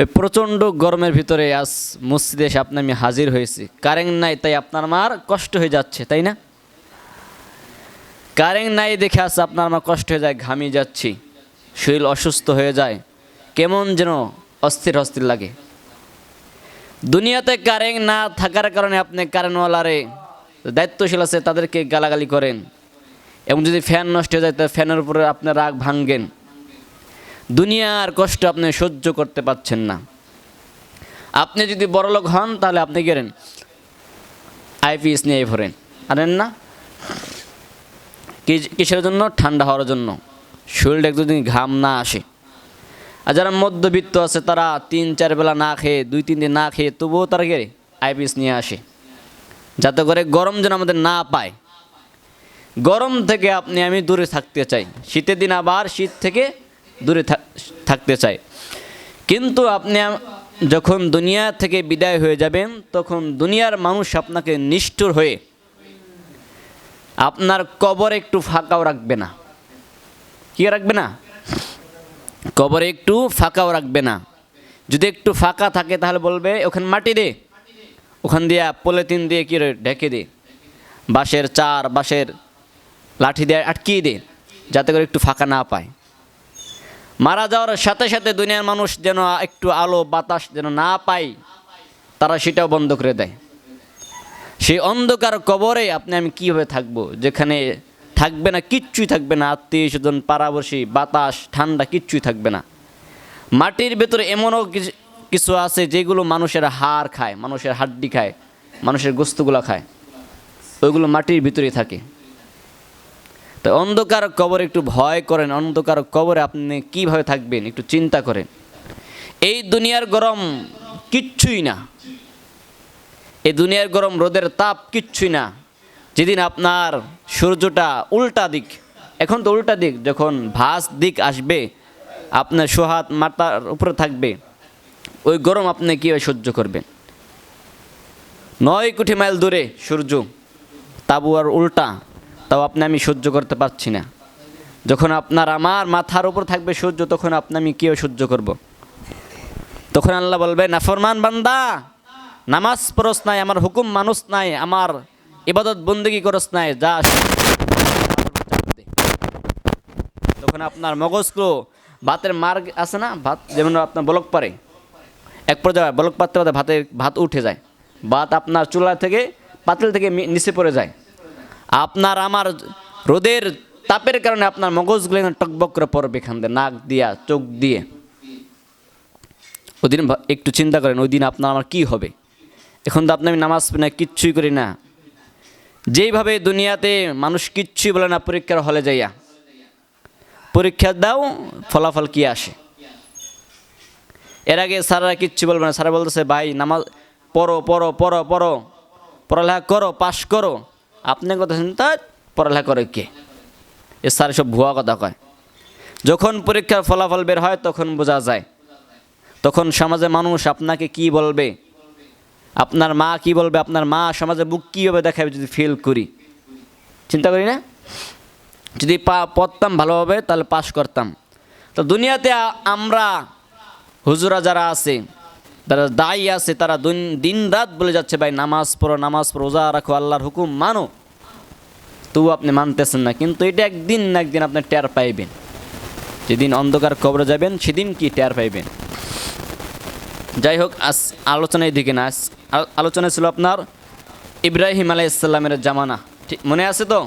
এই প্রচণ্ড গরমের ভিতরে আজ মসজিদে এসে আপনি আমি হাজির হয়েছি। কারেন্ট নাই, তাই আপনার আমার কষ্ট হয়ে যাচ্ছে, তাই না? কারেন্ট নাই দেখে আজ আপনার আমার কষ্ট হয়ে যায়, ঘামিয়ে যাচ্ছি, শরীর অসুস্থ হয়ে যায়, কেমন যেন অস্থির অস্থির লাগে। দুনিয়াতে কারেন্ট না থাকার কারণে আপনি কারেন্টওয়ালারে দায়িত্বশীল আছে তাদেরকে গালাগালি করেন, এবং যদি ফ্যান নষ্ট হয়ে যায় তো ফ্যানের উপরে আপনার রাগ ভাঙ্গেন। দুনিয়ার কষ্ট আপনি সহ্য করতে পারছেন না। আপনি যদি বড়লোক হন তাহলে আপনি গেলেন আইপিএস নিয়ে ভরেন, আনেন না? কিসের জন্য? ঠান্ডা হওয়ার জন্য, শরীরটা একদিন ঘাম না আসে। আর যারা মধ্যবিত্ত আছে তারা 3-4 বেলা না খেয়ে, 2-3 দিন না খেয়ে তবুও তারা গিয়ে আইপিএস নিয়ে আসে, যাতে করে গরম যেন আমাদের না পায়। গরম থেকে আপনি আমি দূরে থাকতে চাই, শীতের দিন আবার শীত থেকে দূরে থাকতে চাই। কিন্তু আপনি যখন দুনিয়া থেকে বিদায় হয়ে যাবেন তখন দুনিয়ার মানুষ আপনাকে নিষ্ঠুর হয়ে আপনার কবরে একটু ফাঁকাও রাখবে না। কি রাখবে না? কবরে একটু ফাঁকাও রাখবে না। যদি একটু ফাঁকা থাকে তাহলে বলবে ওখানে মাটি দে, ওখান দিয়ে পলিথিন দিয়ে কি ঢেকে দে, বাঁশের চার, বাঁশের লাঠি দিয়ে আটকিয়ে দে, যাতে করে একটু ফাঁকা না পায়। মারা যাওয়ার সাথে সাথে দুনিয়ার মানুষ যেন একটু আলো বাতাস যেন না পায়, তারা সেটাও বন্ধ করে দেয়। সেই অন্ধকার কবরে আপনি আমি কীভাবে থাকবো, যেখানে থাকবে না, কিচ্ছুই থাকবে না, আত্মীয় স্বজন, পাড়াবসী, বাতাস, ঠান্ডা কিচ্ছুই থাকবে না। মাটির ভেতরে এমনও কিছু আছে যেগুলো মানুষের হাড় খায়, মানুষের হাড্ডি খায়, মানুষের গোস্তগুলো খায়, ওইগুলো মাটির ভিতরেই থাকে। তো অন্ধকার কবরে একটু ভয় করেন, অন্ধকার কবরে আপনি কিভাবে থাকবেন একটু চিন্তা করেন। এই দুনিয়ার গরম কিচ্ছুই না, এই দুনিয়ার গরম, রোদের তাপ কিচ্ছুই না। যেদিন আপনার সূর্যটা উল্টা দিক, এখন তো উল্টা দিক, যখন ভাঁজ দিক আসবে আপনার সোহাত মাথার উপরে থাকবে, ওই গরম আপনি কীভাবে সহ্য করবেন? 9 কোটি মাইল দূরে সূর্য, তাবু আর উল্টা, তাও আপনি আমি সহ্য করতে পারছি না। যখন আপনার আমার মাথার উপর থাকবে সূর্য, তখন আপনি আমি কীভাবে সহ্য করব? তখন আল্লাহ বলবে, নাফরমান বান্দা, নামাজ পড়স নাই, আমার হুকুম মানুষ নাই, আমার ইবাদত বন্দেগী করস নাই, যা। তখন আপনার মগজগুলো, ভাতের মার্গ আছে না, ভাত যেমন আপনার বলক পারে, এক পর্যায়ে বলক পাততে পারতে ভাত উঠে যায়, ভাত আপনার চুলা থেকে, পাতিল থেকে নিচে পড়ে যায়। আপনার আমার রোদের তাপের কারণে আপনার মগজগুলো টকবক করে পড়বে এখান দিয়ে, নাক দিয়া, চোখ দিয়ে। ওই দিন একটু চিন্তা করেন, ওই দিন আপনার আমার কী হবে? এখন তো আপনি আমি নামাজ পড়ি না, কিচ্ছুই করি না। যেইভাবে দুনিয়াতে মানুষ কিচ্ছুই বলে না, পরীক্ষার হলে যাইয়া পরীক্ষা দাও, ফলাফল কি আসে। এর আগে স্যাররা কিচ্ছু বলবে না, স্যারা বলতেছে ভাই নামাজ পড়ো পড়ো পড়ো পড়ো, পড়ালেখা করো, পাশ করো। আপনি কথা চিন্তা, পড়ালেখা করে কে? এ স্যার সব ভুয়া কথা কয়। যখন পরীক্ষার ফলাফল বের হয় তখন বোঝা যায়, তখন সমাজে মানুষ আপনাকে কি বলবে, আপনার মা কি বলবে, আপনার মা সমাজে বুক কীভাবে দেখাবে যদি ফেল করি। চিন্তা করি না? যদি পড়তাম ভালোভাবে তাহলে পাশ করতাম। তো দুনিয়াতে আমরা হুজুরা যারা আছে, যারা দায়ী আছে, তারা দিন রাত বলে যাচ্ছে ভাই নামাজ পড়ো, নামাজ পড়ো, রোজা রাখো, আল্লাহর হুকুম মানো, তবু আপনি মানতেছেন না। কিন্তু এটা একদিন না একদিন আপনি টের পাইবেন, যেদিন অন্ধকার কবরে যাবেন সেদিন কি টের পাইবেন। যাই হোক, আজ আলোচনায় দিকে না, আলোচনা ছিল আপনার ইব্রাহিম আলাইহিস সালামের জামানা, ঠিক মনে আছে তো?